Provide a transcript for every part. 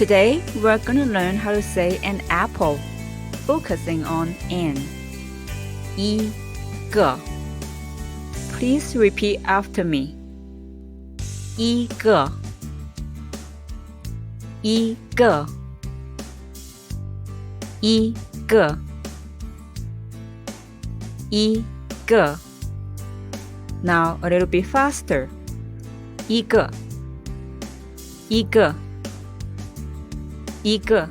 Today, we're going to learn how to say an apple, focusing on an. 一个 Please repeat after me. 一个一个一个一个 Now a little bit faster. 一个一个一个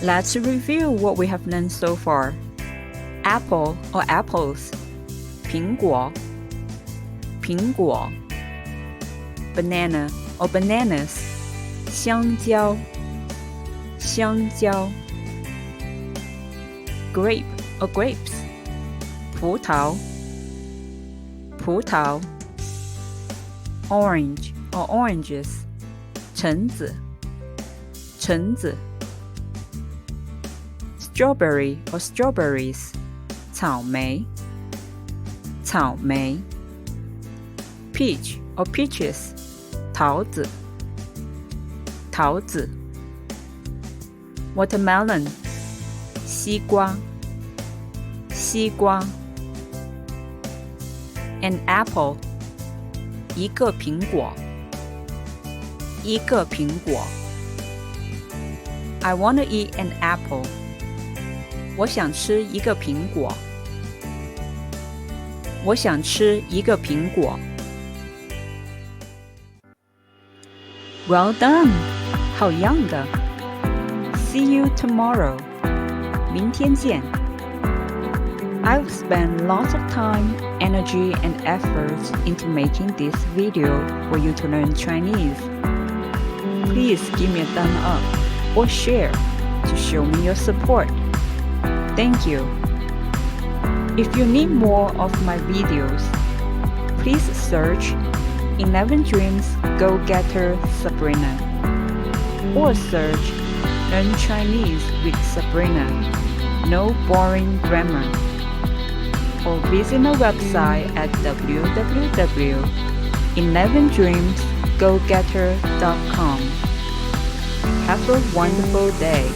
Let's review what we have learned so far. Apple or apples. 苹果苹果 Banana or bananas. 香蕉香蕉 Grape or grapes. 葡萄葡萄 Orange or oranges. 橙子橙子 Strawberry or strawberries. 草莓草莓 Peach or peaches. 桃子桃子 Watermelon. 西瓜西瓜 An apple. 一个苹果一个苹果 I want to eat an apple. 我想吃一个苹果我想吃一个苹果 Well done! 好样的 See you tomorrow. 明天见 I've spent lots of time, energy, and effort into making this video for you to learn Chinese. Please give me a thumb up or share to show me your support. Thank you. If you need more of my videos, please search 11 Dreams Go-Getter Sabrina or search Learn Chinese with Sabrina. No boring grammar. Or visit my website at www.11dreamsgogetter.com. Have a wonderful day.